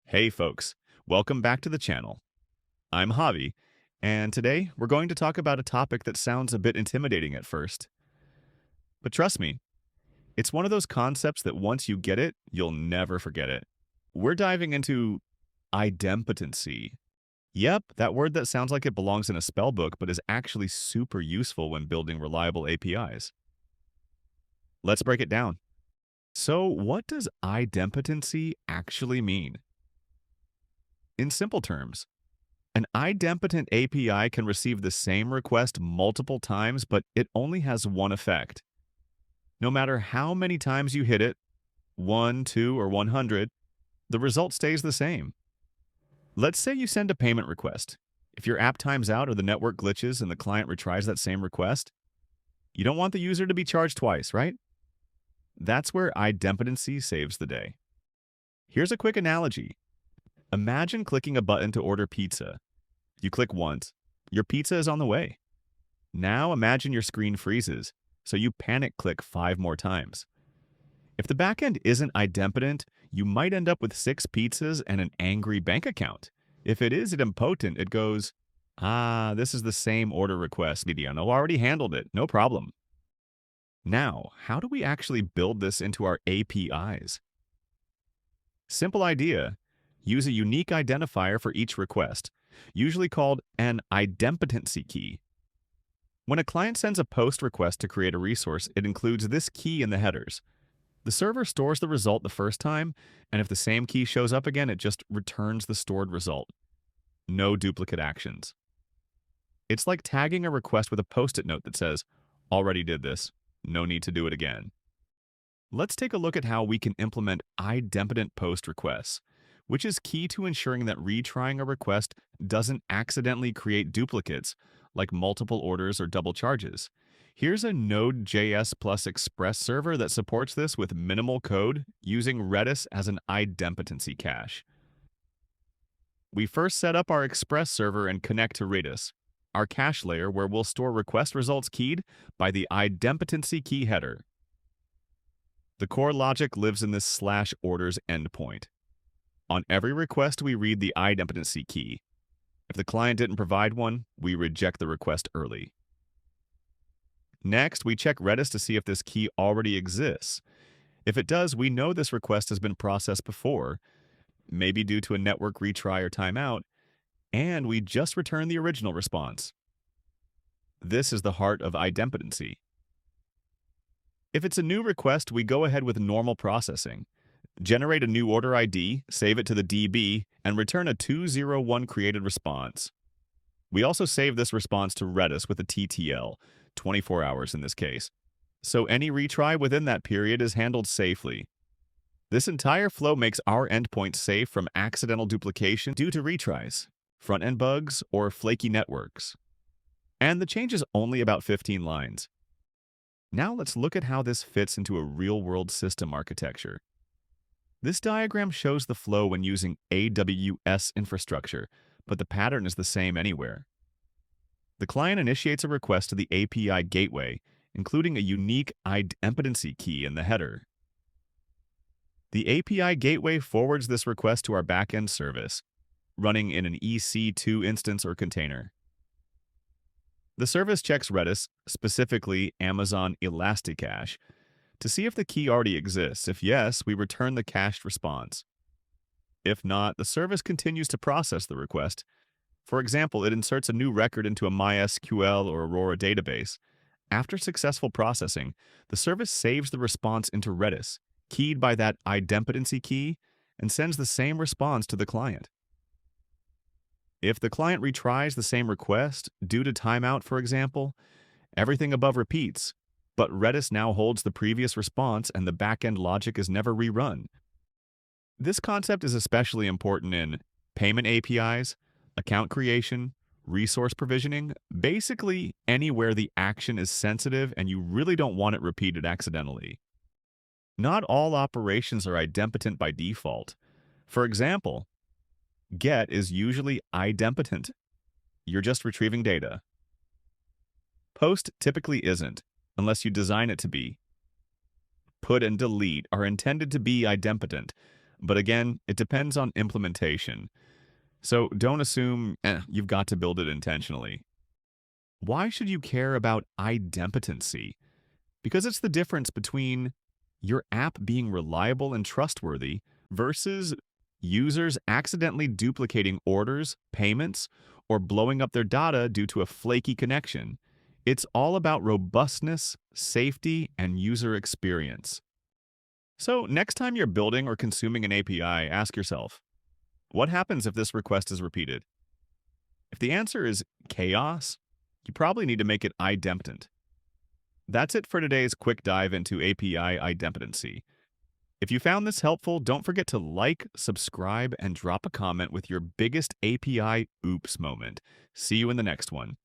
Hey folks, welcome back to the channel. I'm Javi, and today we're going to talk about a topic that sounds a bit intimidating at first. But trust me, it's one of those concepts that once you get it, you'll never forget it. We're diving into idempotency. Yep, that word that sounds like it belongs in a spell book but is actually super useful when building reliable APIs. Let's break it down. So, what does idempotency actually mean? In simple terms, an idempotent API can receive the same request multiple times, but it only has one effect. No matter how many times you hit it, 1, 2, or 100, the result stays the same. Let's say you send a payment request. If your app times out or the network glitches and the client retries that same request, you don't want the user to be charged twice, right? That's where idempotency saves the day. Here's a quick analogy. Imagine clicking a button to order pizza. You click once, your pizza is on the way. Now imagine your screen freezes, so you panic click 5 more times. If the backend isn't idempotent, you might end up with 6 pizzas and an angry bank account. If it is idempotent, it goes, this is the same order request, Mediano already handled it, no problem. Now, how do we actually build this into our APIs? Simple idea. Use a unique identifier for each request, usually called an idempotency key. When a client sends a post request to create a resource, it includes this key in the headers. The server stores the result the first time, and if the same key shows up again, it just returns the stored result. No duplicate actions. It's like tagging a request with a post-it note that says, "Already did this, no need to do it again." Let's take a look at how we can implement idempotent post requests, which is key to ensuring that retrying a request doesn't accidentally create duplicates, like multiple orders or double charges. Here's a Node.js plus Express server that supports this with minimal code using Redis as an idempotency cache. We first set up our Express server and connect to Redis, our cache layer where we'll store request results keyed by the idempotency key header. The core logic lives in this /orders endpoint. On every request, we read the idempotency key. If the client didn't provide one, we reject the request early. Next, we check Redis to see if this key already exists. If it does, we know this request has been processed before, maybe due to a network retry or timeout, and we just return the original response. This is the heart of idempotency. If it's a new request, we go ahead with normal processing. Generate a new order ID, save it to the DB, and return a 201 created response. We also save this response to Redis with a TTL, 24 hours in this case, so any retry within that period is handled safely. This entire flow makes our endpoint safe from accidental duplication due to retries, front-end bugs, or flaky networks. And the change is only about 15 lines. Now let's look at how this fits into a real-world system architecture. This diagram shows the flow when using AWS infrastructure, but the pattern is the same anywhere. The client initiates a request to the API gateway, including a unique idempotency key in the header. The API gateway forwards this request to our backend service, running in an EC2 instance or container. The service checks Redis, specifically Amazon Elasticache, to see if the key already exists. If yes, we return the cached response. If not, the service continues to process the request. For example, it inserts a new record into a MySQL or Aurora database. After successful processing, the service saves the response into Redis, keyed by that idempotency key, and sends the same response to the client. If the client retries the same request, due to timeout for example, everything above repeats, but Redis now holds the previous response and the backend logic is never rerun. This concept is especially important in payment APIs, account creation, resource provisioning, basically anywhere the action is sensitive and you really don't want it repeated accidentally. Not all operations are idempotent by default. For example, get is usually idempotent. You're just retrieving data. Post typically isn't, unless you design it to be. Put and delete are intended to be idempotent, But again, it depends on implementation. So don't assume you've got to build it intentionally. Why should you care about idempotency? Because it's the difference between your app being reliable and trustworthy versus users accidentally duplicating orders, payments, or blowing up their data due to a flaky connection. It's all about robustness, safety, and user experience. So, next time you're building or consuming an API, ask yourself, what happens if this request is repeated? If the answer is chaos, you probably need to make it idempotent. That's it for today's quick dive into API idempotency. If you found this helpful, don't forget to like, subscribe, and drop a comment with your biggest API oops moment. See you in the next one.